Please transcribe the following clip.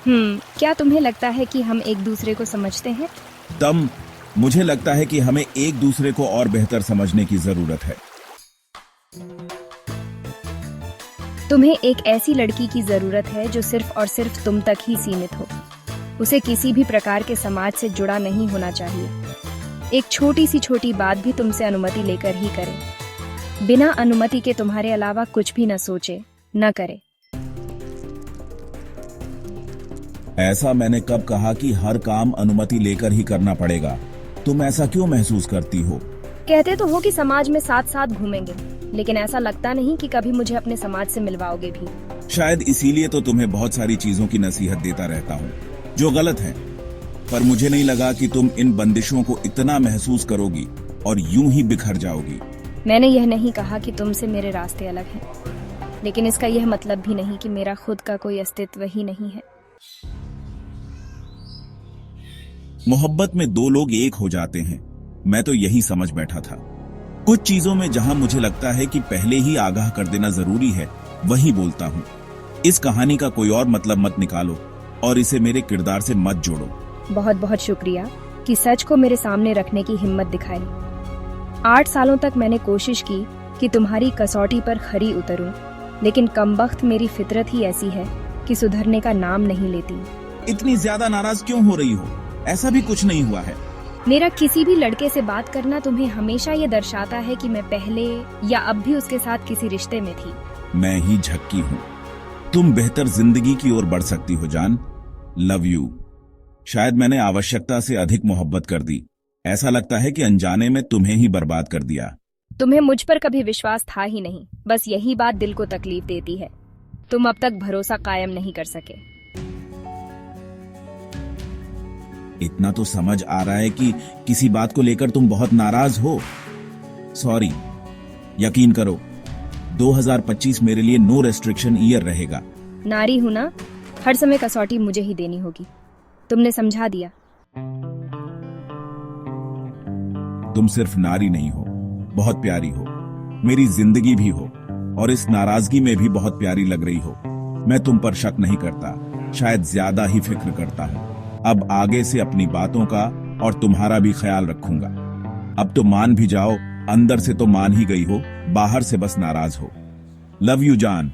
क्या तुम्हें लगता है कि हम एक दूसरे को समझते हैं? तम मुझे लगता है कि हमें एक दूसरे को और बेहतर समझने की जरूरत है। तुम्हें एक ऐसी लड़की की जरूरत है जो सिर्फ और सिर्फ तुम तक ही सीमित हो। उसे किसी भी प्रकार के समाज से जुड़ा नहीं होना चाहिए। एक छोटी सी छोटी बात भी तुमसे अनुमति लेकर ही करे। बिना अनुमति के तुम्हारे अलावा कुछ भी न सोचे, न करे। ऐसा मैंने कब कहा कि हर काम अनुमति लेकर ही करना पड़ेगा? तुम ऐसा क्यों महसूस करती हो? कहते तो हो कि समाज में साथ साथ घूमेंगे, लेकिन ऐसा लगता नहीं कि कभी मुझे अपने समाज से मिलवाओगे भी। शायद इसीलिए तो तुम्हें बहुत सारी चीजों की नसीहत देता रहता हूँ जो गलत है, पर मुझे नहीं लगा कि तुम इन बंदिशों को इतना महसूस करोगी और यूं ही बिखर जाओगी। मैंने यह नहीं कहा कि तुमसे मेरे रास्ते अलग हैं, लेकिन इसका यह मतलब भी नहीं कि मेरा खुद का कोई अस्तित्व ही नहीं है। मोहब्बत में दो लोग एक हो जाते हैं, मैं तो यही समझ बैठा था। कुछ चीजों में जहां मुझे लगता है कि पहले ही आगाह कर देना जरूरी है, वही बोलता हूँ। इस कहानी का कोई और मतलब मत निकालो और इसे मेरे किरदार से मत जोड़ो। बहुत बहुत शुक्रिया कि सच को मेरे सामने रखने की हिम्मत दिखाई। 8 सालों तक मैंने कोशिश की कि तुम्हारी कसौटी पर खरी उतरूं, लेकिन कमबख्त मेरी फितरत ही ऐसी है कि सुधरने का नाम नहीं लेती। इतनी ज्यादा नाराज क्यों हो रही हो? ऐसा भी कुछ नहीं हुआ है। मेरा किसी भी लड़के से बात करना तुम्हें हमेशा ये दर्शाता है कि मैं पहले या अब भी उसके साथ किसी रिश्ते में थी। मैं ही झक्की हूँ। तुम बेहतर जिंदगी की ओर बढ़ सकती हो जान। Love you. शायद मैंने आवश्यकता से अधिक मोहब्बत कर दी। ऐसा लगता है कि अनजाने में तुम्हें ही बर्बाद कर दिया। तुम्हें मुझ पर कभी विश्वास था ही नहीं, बस यही बात दिल को तकलीफ देती है। तुम अब तक भरोसा कायम नहीं कर सके। इतना तो समझ आ रहा है कि किसी बात को लेकर तुम बहुत नाराज हो। सॉरी। यकीन करो, 2025 मेरे लिए नो रेस्ट्रिक्शन ईयर रहेगा। नारी हूं ना, हर समय कसौटी मुझे ही देनी होगी। तुमने समझा दिया। तुम सिर्फ नारी नहीं हो, बहुत प्यारी हो, मेरी जिंदगी भी हो, और इस नाराजगी में भी बहुत प्यारी लग रही हो। मैं तुम पर शक नहीं करता, शायद ज्यादा ही फिक्र करता हूँ। अब आगे से अपनी बातों का और तुम्हारा भी ख्याल रखूंगा। अब तो मान भी जाओ, अंदर से तो मान ही गई हो, बाहर से बस नाराज हो। लव यू जान।